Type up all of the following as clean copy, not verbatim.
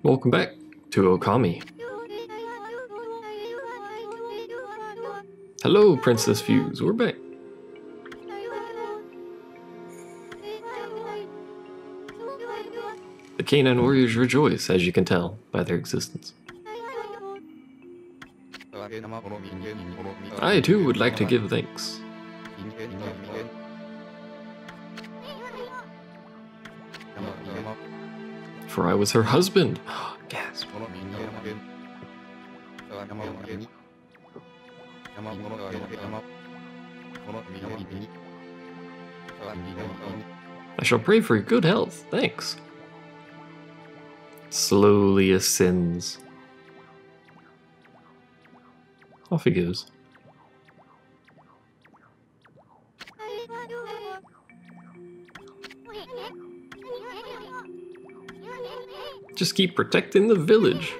Welcome back to Okami. Hello, Princess Fuse. We're back. The canine warriors rejoice, as you can tell by their existence. I too would like to give thanks. For I was her husband. Gasp. I shall pray for your good health. Thanks. Slowly ascends. Off he goes. Just keep protecting the village.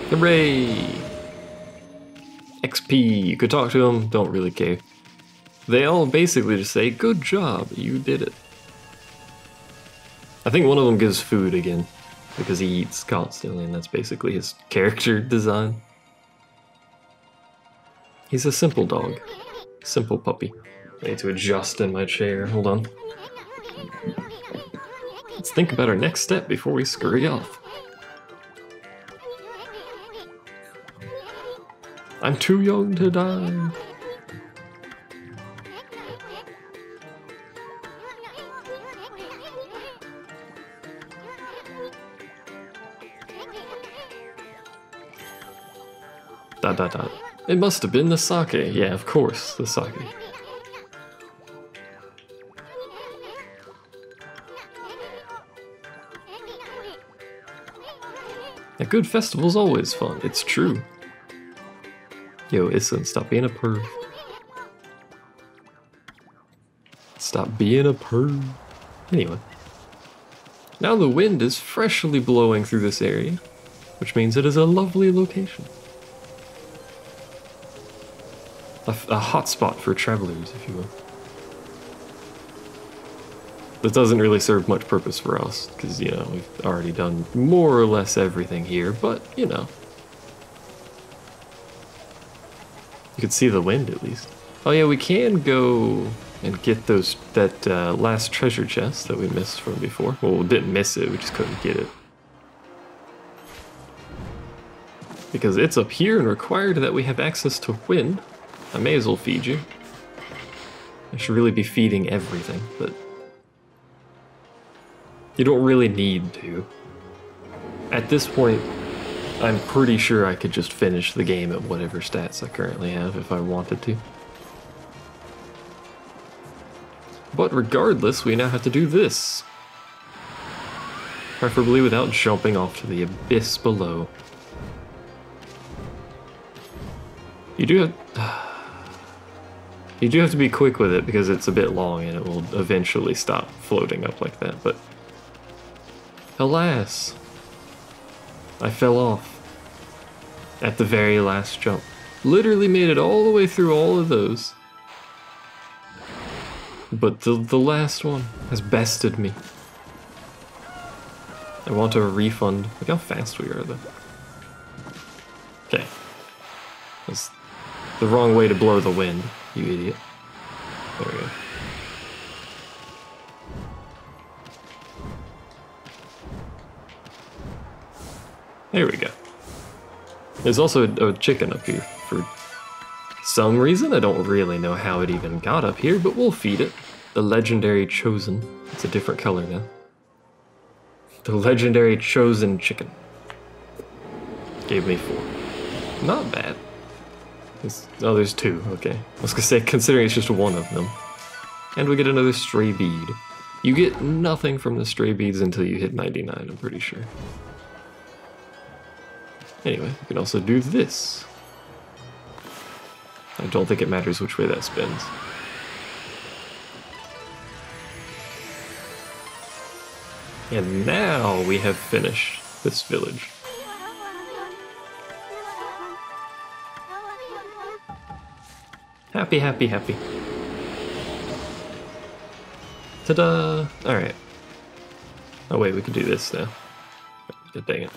Hooray! XP, you could talk to them, don't really care. They all basically just say, good job, you did it. I think one of them gives food again, because he eats constantly, and that's basically his character design. He's a simple dog. Simple puppy. I need to adjust in my chair, hold on. Let's think about our next step before we scurry off. I'm too young to die. Dot dot dot. It must have been the sake. Yeah, of course, the sake. A good festival's always fun. It's true. Yo, Issen, stop being a perv. Stop being a perv. Anyway. Now the wind is freshly blowing through this area, which means it is a lovely location. A hot spot for travelers, if you will. This doesn't really serve much purpose for us, because, you know, we've already done more or less everything here, but, you know. You can see the wind, at least. Oh yeah, we can go and get that last treasure chest that we missed from before. Well, we didn't miss it, we just couldn't get it. Because it's up here and required that we have access to wind. I may as well feed you. I should really be feeding everything, but you don't really need to. At this point, I'm pretty sure I could just finish the game at whatever stats I currently have if I wanted to. But regardless, we now have to do this. Preferably without jumping off to the abyss below. You do have to be quick with it because it's a bit long and it will eventually stop floating up like that, but alas, I fell off at the very last jump. Literally made it all the way through all of those, but the last one has bested me. I want a refund. Look how fast we are though. Okay. That's the wrong way to blow the wind, you idiot. There we go. There we go. There's also a chicken up here for some reason. I don't really know how it even got up here, but we'll feed it. The legendary chosen. It's a different color now. The legendary chosen chicken. Gave me 4. Not bad. Oh, there's 2, okay. I was gonna say, considering it's just one of them. And we get another stray bead. You get nothing from the stray beads until you hit 99, I'm pretty sure. Anyway, you can also do this. I don't think it matters which way that spins. And now we have finished this village. Happy, happy, happy. Ta-da! Alright. Oh wait, we can do this now. God dang it.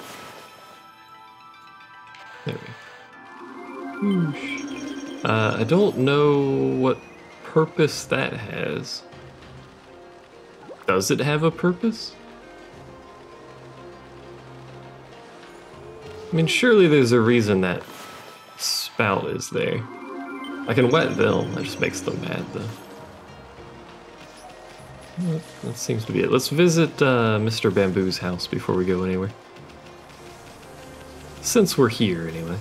There we go. I don't know what purpose that has. Does it have a purpose? I mean, surely there's a reason that spout is there. I can wet them, that just makes them mad though. Well, that seems to be it. Let's visit Mr. Bamboo's house before we go anywhere. Since we're here anyway.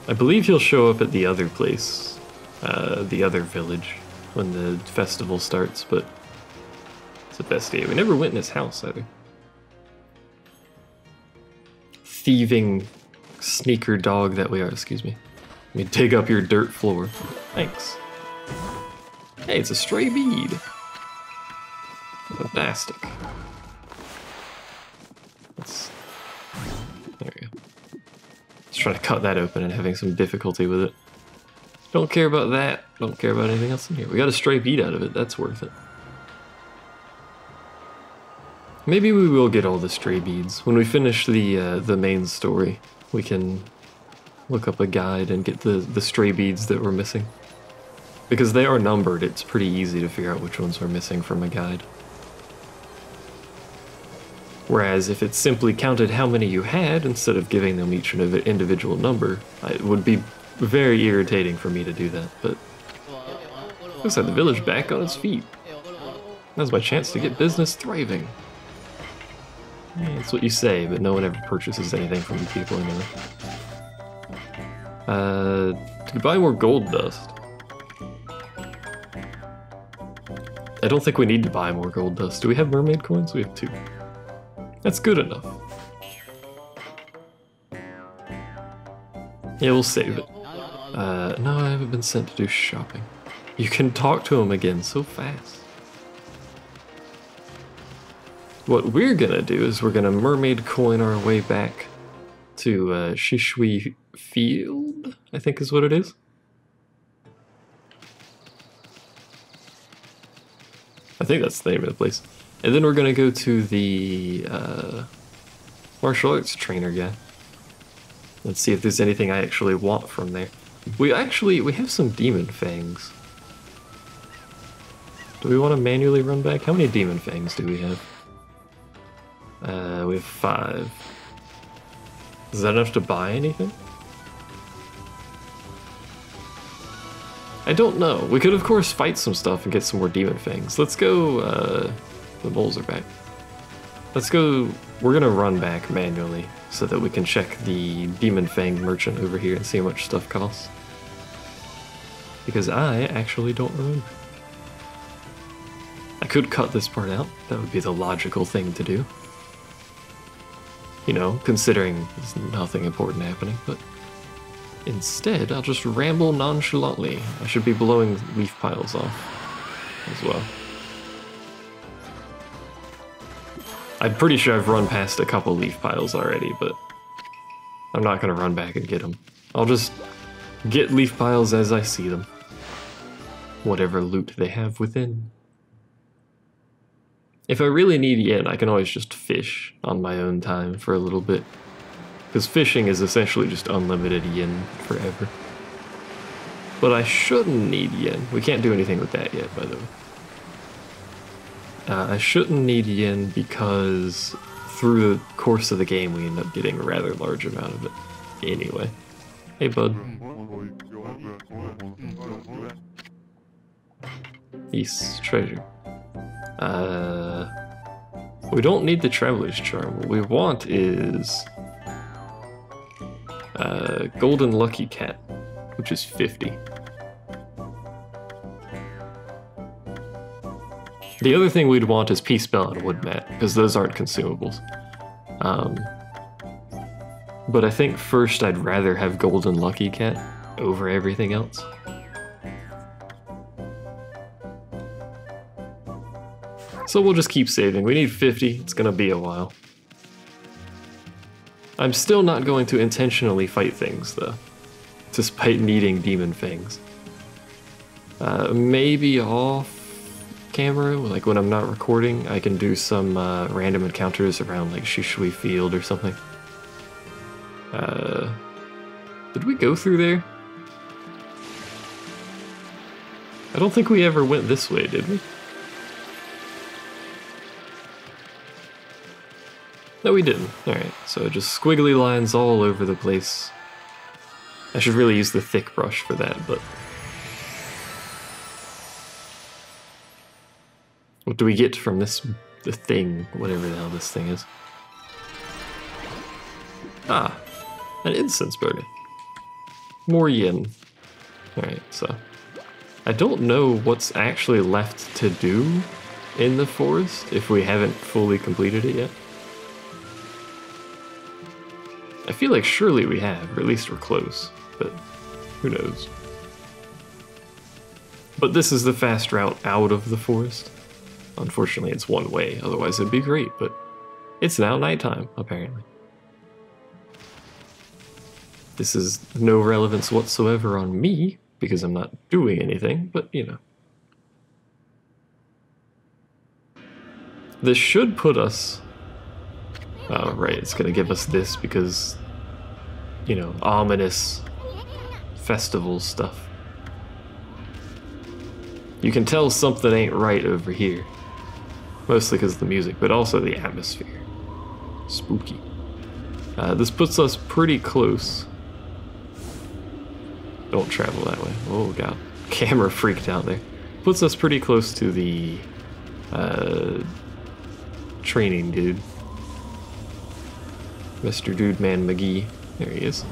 I believe he'll show up at the other place, the other village, when the festival starts, but it's a festive. We never went in his house either. Thieving sneaker dog that we are, excuse me. Let me dig up your dirt floor. Thanks. Hey, it's a stray bead. Fantastic. There we go. Just trying to cut that open and having some difficulty with it. Don't care about that. Don't care about anything else in here. We got a stray bead out of it. That's worth it. Maybe we will get all the stray beads. When we finish the main story, we can look up a guide and get the stray beads that we're missing. Because they are numbered, it's pretty easy to figure out which ones we're missing from a guide. Whereas if it simply counted how many you had instead of giving them each an individual number, it would be very irritating for me to do that, but looks like the village back on its feet. Now's my chance to get business thriving. Yeah, that's what you say, but no one ever purchases anything from you people anyway. To buy more gold dust. I don't think we need to buy more gold dust. Do we have mermaid coins? We have 2. That's good enough. Yeah, we'll save it. No, I haven't been sent to do shopping. You can talk to him again so fast. What we're gonna do is we're gonna mermaid coin our way back to Shishui Field, I think is what it is. I think that's the name of the place. And then we're gonna go to the martial arts trainer guy. Let's see if there's anything I actually want from there. We have some demon fangs. Do we want to manually run back? How many demon fangs do we have? We have 5. Is that enough to buy anything? I don't know. We could, of course, fight some stuff and get some more demon fangs. Let's go, the moles are back. Let's go, we're gonna run back manually so that we can check the demon fang merchant over here and see how much stuff costs. Because I actually don't remember. I could cut this part out. That would be the logical thing to do. You know, considering there's nothing important happening, but instead, I'll just ramble nonchalantly. I should be blowing leaf piles off as well. I'm pretty sure I've run past a couple leaf piles already, but I'm not going to run back and get them. I'll just get leaf piles as I see them. Whatever loot they have within. If I really need yen, I can always just fish on my own time for a little bit. Because fishing is essentially just unlimited yen forever. But I shouldn't need yen. We can't do anything with that yet, by the way. I shouldn't need yen because through the course of the game we end up getting a rather large amount of it. Anyway. Hey, bud. East treasure. We don't need the Traveler's Charm. What we want is Golden Lucky Cat, which is 50. The other thing we'd want is Peace Bell and Wood Mat, because those aren't consumables. But I think first I'd rather have Golden Lucky Cat over everything else. So we'll just keep saving. We need 50, it's gonna be a while. I'm still not going to intentionally fight things though. despite needing demon fangs. Maybe off camera, like when I'm not recording, I can do some random encounters around like Shishui Field or something. Did we go through there? I don't think we ever went this way, did we? No, we didn't. Alright, so just squiggly lines all over the place. I should really use the thick brush for that, but... What do we get from the thing, whatever the hell this thing is? Ah, an incense burner. More yen. Alright, so... I don't know what's actually left to do in the forest, if we haven't fully completed it yet. I feel like surely we have, or at least we're close, but who knows. But this is the fast route out of the forest. Unfortunately, it's one way, otherwise it'd be great, but it's now nighttime, apparently. This is no relevance whatsoever on me, because I'm not doing anything, but you know. This should put us... Oh, right, it's gonna give us this because, you know, ominous festival stuff. You can tell something ain't right over here. Mostly because of the music, but also the atmosphere. Spooky. This puts us pretty close. Don't travel that way. Oh god. Camera freaked out there. Puts us pretty close to the training dude. Mr. Dude Man McGee. There he is.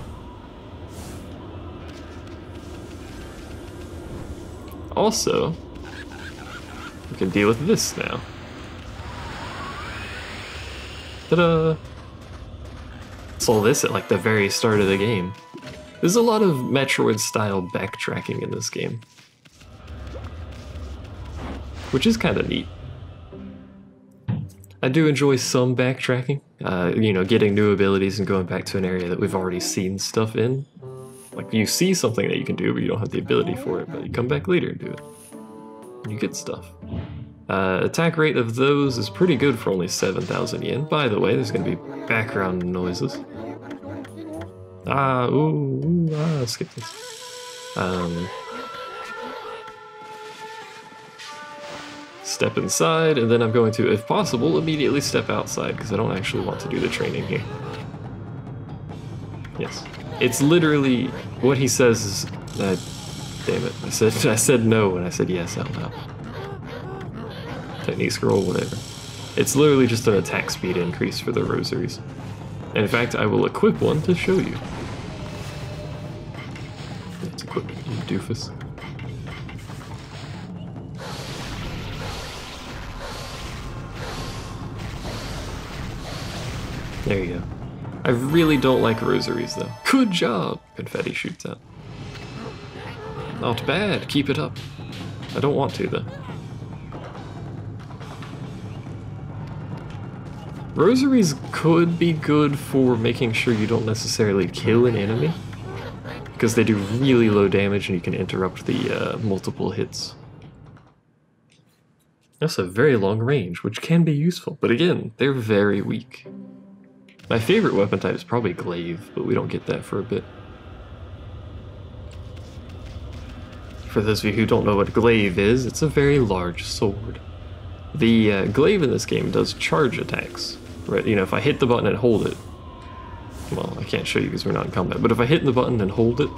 Also, we can deal with this now. Ta-da! Saw this at like the very start of the game. There's a lot of Metroid-style backtracking in this game, which is kind of neat. I do enjoy some backtracking, you know, getting new abilities and going back to an area that we've already seen stuff in. Like, you see something that you can do, but you don't have the ability for it, but you come back later and do it. And you get stuff. Attack rate of those is pretty good for only 7,000 yen. By the way, there's going to be background noises. Ah, skip this. Step inside, and then I'm going to, if possible, immediately step outside, because I don't actually want to do the training here. Yes. It's literally, what he says is, damn it, I said no, and I said yes out loud. Technique scroll, whatever. It's literally just an attack speed increase for the rosaries. And in fact, I will equip one to show you. Let's equip it, you doofus. There you go. I really don't like rosaries, though. Good job! Confetti shoots out. Not bad, keep it up. I don't want to, though. Rosaries could be good for making sure you don't necessarily kill an enemy, because they do really low damage and you can interrupt the multiple hits. That's a very long range, which can be useful, but again, they're very weak. My favorite weapon type is probably glaive, but we don't get that for a bit. For those of you who don't know what glaive is, it's a very large sword. The glaive in this game does charge attacks, right? You know, if I hit the button and hold it, well, I can't show you because we're not in combat, but if I hit the button and hold it,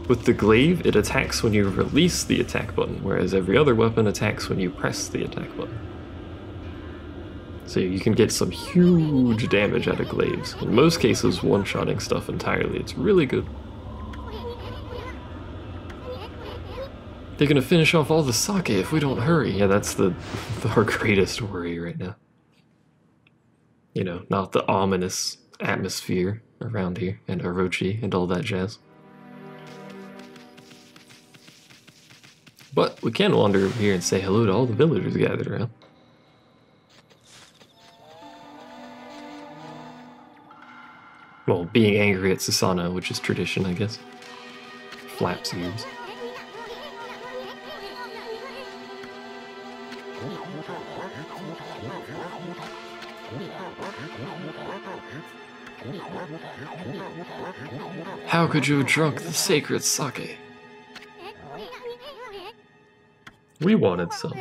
with the glaive, it attacks when you release the attack button, whereas every other weapon attacks when you press the attack button. So you can get some huge damage out of glaives. In most cases, one-shotting stuff entirely. It's really good. They're gonna finish off all the sake if we don't hurry. Yeah, that's our greatest worry right now. You know, not the ominous atmosphere around here, and Orochi, and all that jazz. But we can wander over here and say hello to all the villagers gathered around. Well, being angry at Susanoo, which is tradition, I guess. flaps ears. How could you have drunk the sacred sake? We wanted some.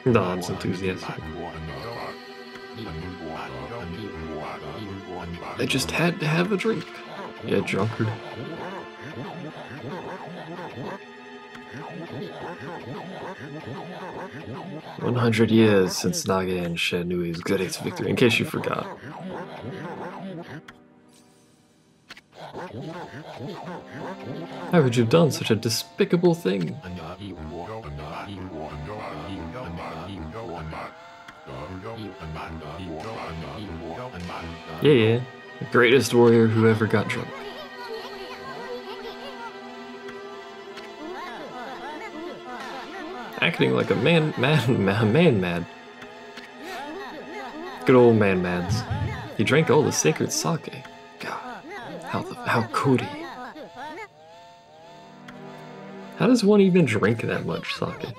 Nods enthusiastic. I just had to have a drink, you drunkard. "100 years since Nage and Shanui's great victory," in case you forgot. How could you have done such a despicable thing? Yeah, the greatest warrior who ever got drunk. Acting like a man mad. Good old man mads. He drank all the sacred sake. God, how could he? How does one even drink that much sake?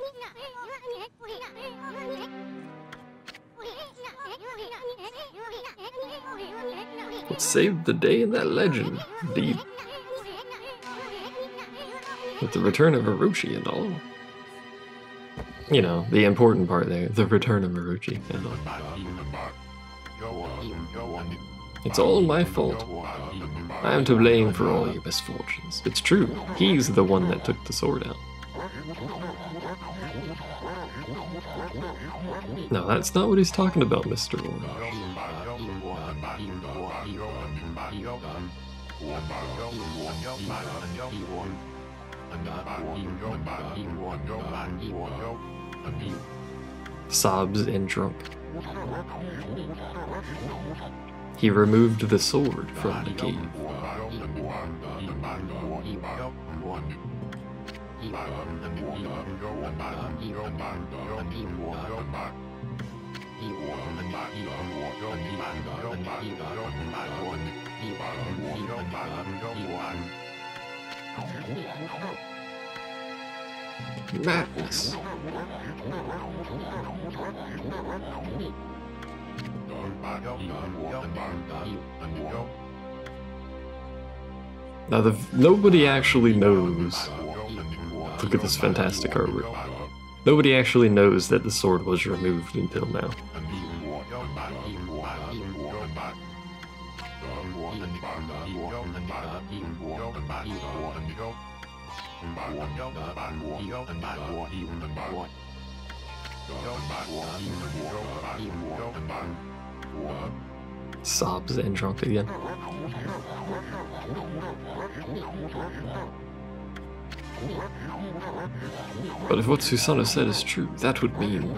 What saved the day in that legend, indeed. With the return of Orochi and all. You know, the important part there, the return of Orochi and all. It's all my fault. I am to blame for all your misfortunes. It's true, he's the one that took the sword out. No, that's not what he's talking about, Mr. Orange. Sobs and drunk. He removed the sword from the cave. Madness. Now, nobody actually knows. Look at this fantastic artwork. Nobody actually knows that the sword was removed until now. Sobs and drunk again. But if what Susanoo said is true, that would mean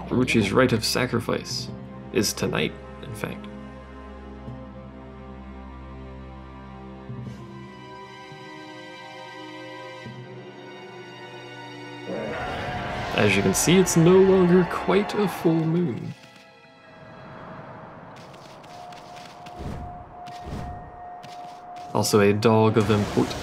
Orochi's rite of sacrifice is tonight, in fact. As you can see, it's no longer quite a full moon. Also a dog of import.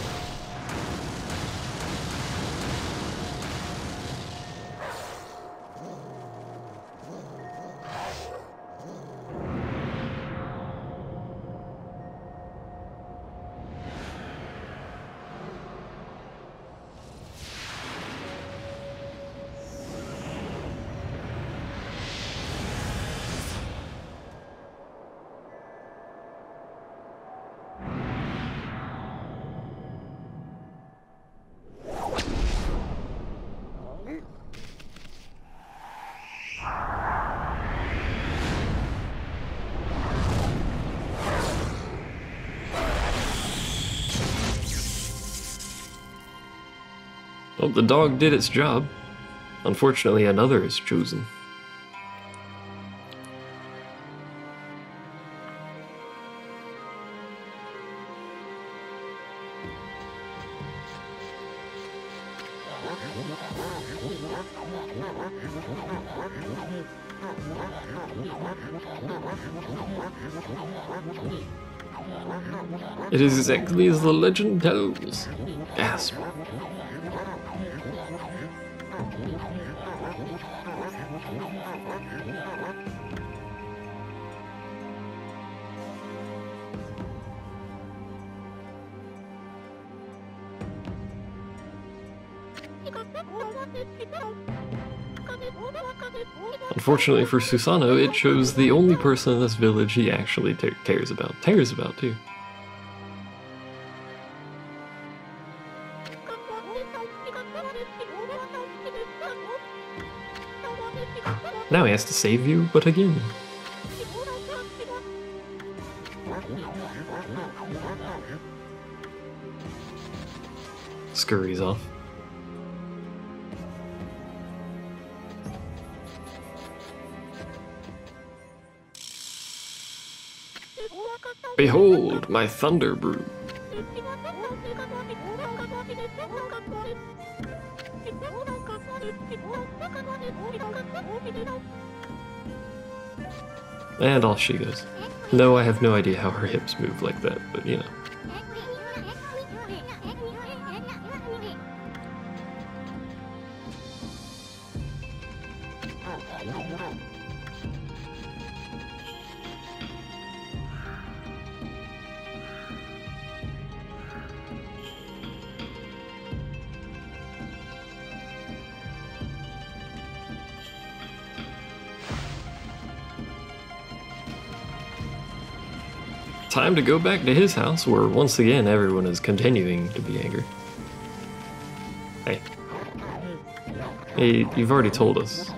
Well, the dog did its job. Unfortunately, another is chosen. It is exactly as the legend tells. Gasp. Unfortunately for Susano, it shows the only person in this village he actually cares about. Cares about, too. Now he has to save you, but again. Scurries off. Behold, my thunder brew. And off she goes. No, I have no idea how her hips move like that, but you know. Time to go back to his house, where once again everyone is continuing to be angry. Hey. Hey, you've already told us.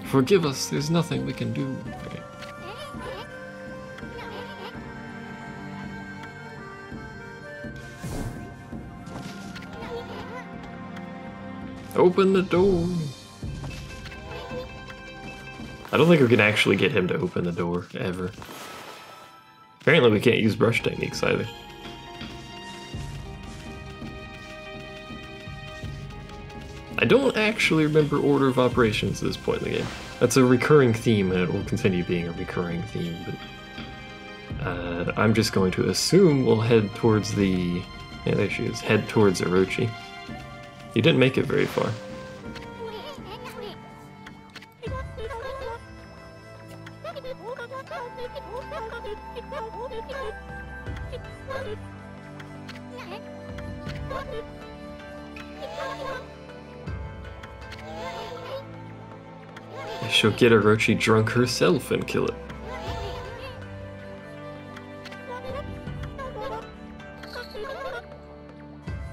Forgive us, there's nothing we can do. Okay. Open the door. I don't think we can actually get him to open the door, ever. Apparently we can't use brush techniques either. I don't actually remember order of operations at this point in the game. That's a recurring theme and it will continue being a recurring theme, but I'm just going to assume we'll head towards the... yeah, there she is. Head towards Orochi. You didn't make it very far. She'll get Orochi drunk herself and kill it.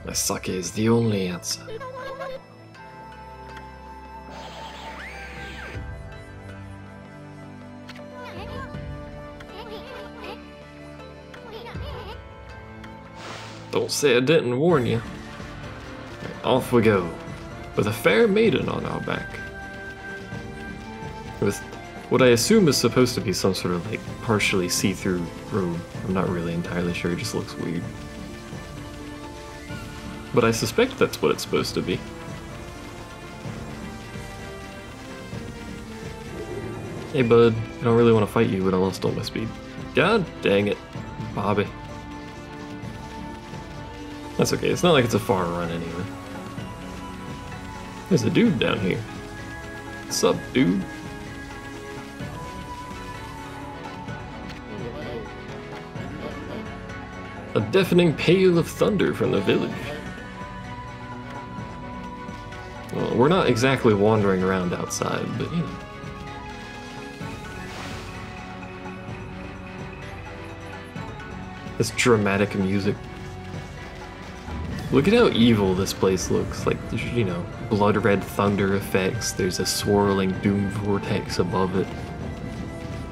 My sake is the only answer. Don't say I didn't warn you. Off we go, with a fair maiden on our back. With what I assume is supposed to be some sort of like partially see-through room. I'm not really entirely sure, it just looks weird. But I suspect that's what it's supposed to be. Hey bud, I don't really want to fight you, but I lost all my speed. God dang it, Bobby. That's okay, it's not like it's a far run anyway. There's a dude down here. What's up, dude? A deafening peal of thunder from the village. Well, we're not exactly wandering around outside, but you know. This dramatic music. Look at how evil this place looks. Like, you know, blood red thunder effects. There's a swirling doom vortex above it.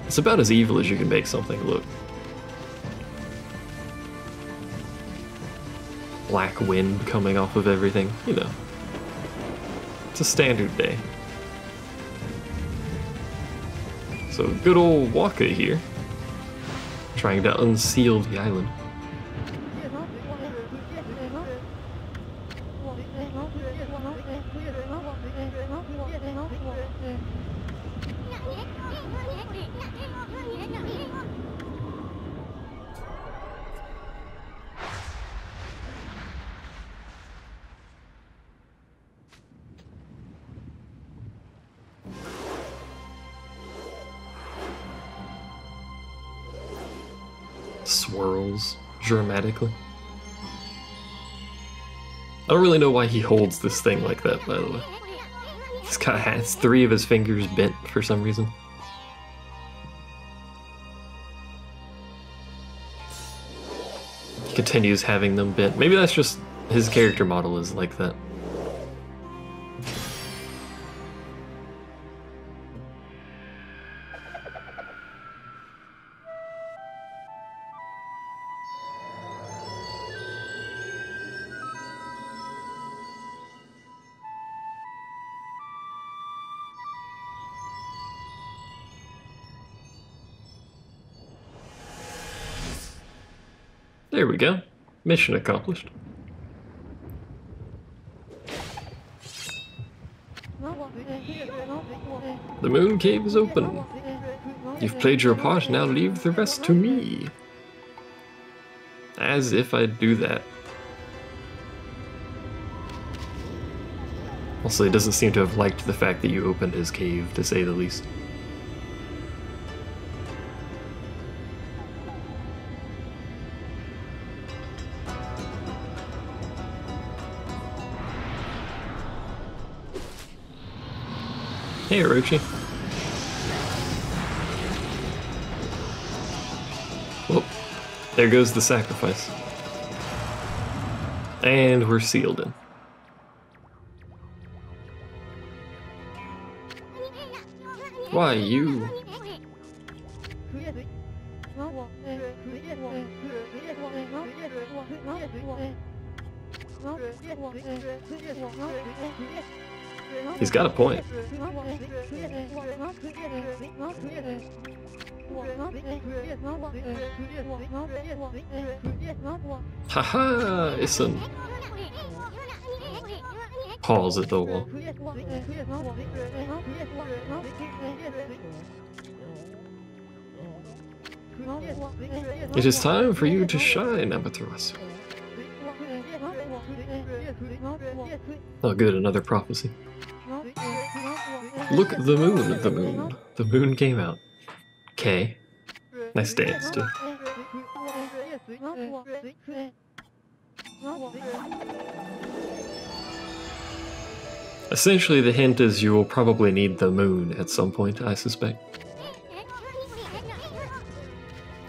It's about as evil as you can make something look. Black wind coming off of everything, you know. It's a standard day. So good old Waka here, trying to unseal the island. swirls dramatically. I don't really know why he holds this thing like that, by the way. He's got has 3 of his fingers bent for some reason. He continues having them bent. Maybe that's just his character model is like that. There we go. Mission accomplished. The moon cave is open. You've played your part, now leave the rest to me. As if I'd do that. Also, he doesn't seem to have liked the fact that you opened his cave, to say the least. Hey, Orochi. Well, there goes the sacrifice. And we're sealed in. Why, you? He's got a point. Haha, Isun. Pause at the wall. It is time for you to shine, Amaterasu. Oh good, another prophecy. Look, the moon, the moon. The moon came out. Okay. Nice dance, too. Essentially, the hint is you will probably need the moon at some point, I suspect.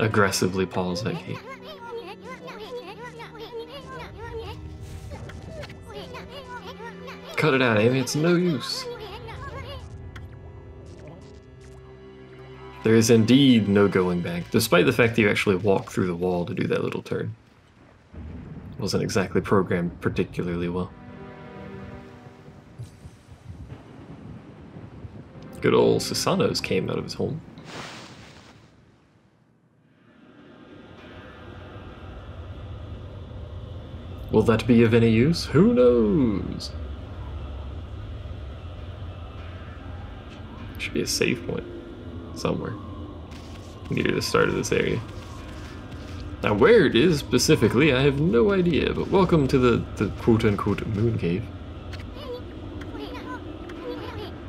Aggressively pause that gate. Cut it out, Amy, it's no use. There is indeed no going back, despite the fact that you actually walk through the wall to do that little turn. It wasn't exactly programmed particularly well. Good old Susanos came out of his home. Will that be of any use? Who knows? Should be a save point somewhere near the start of this area. Now where it is specifically, I have no idea, but welcome to the quote-unquote moon cave.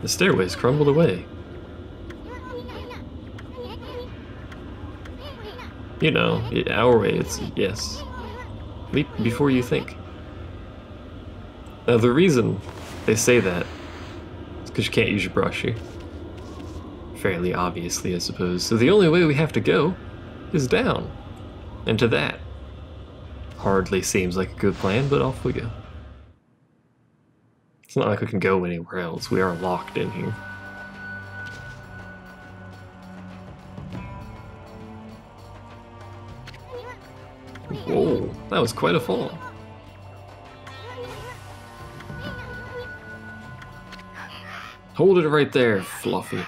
The stairways crumbled away. You know, our way, it's yes. Leap before you think. Now the reason they say that is because you can't use your brush here. Fairly obviously, I suppose. So the only way we have to go is down. Into that. Hardly seems like a good plan, but off we go. It's not like we can go anywhere else. We are locked in here. Whoa, that was quite a fall. Hold it right there, Fluffy.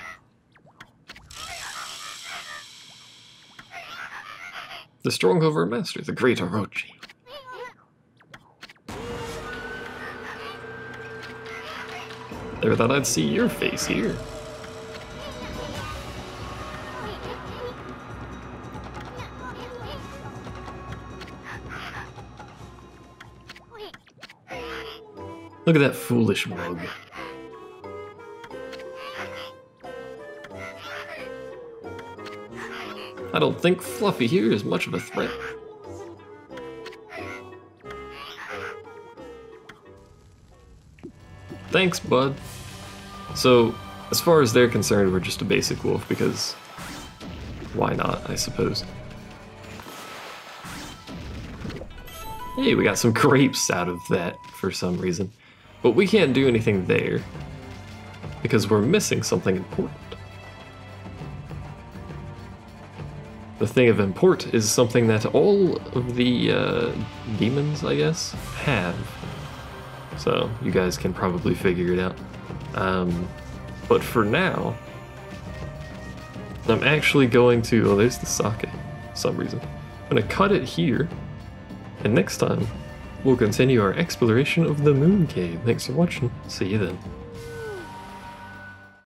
The stronghold of our master, the great Orochi. Never thought I'd see your face here. Look at that foolish mug. I don't think Fluffy here is much of a threat. Thanks, bud. So, as far as they're concerned, we're just a basic wolf because why not, I suppose. Hey, we got some grapes out of that for some reason. But we can't do anything there because we're missing something important. The thing of import is something that all of the demons, I guess, have. So you guys can probably figure it out. But for now, I'm actually going to, oh, there's the sake for some reason. I'm gonna cut it here, and next time, we'll continue our exploration of the Moon Cave. Thanks for watching, see you then.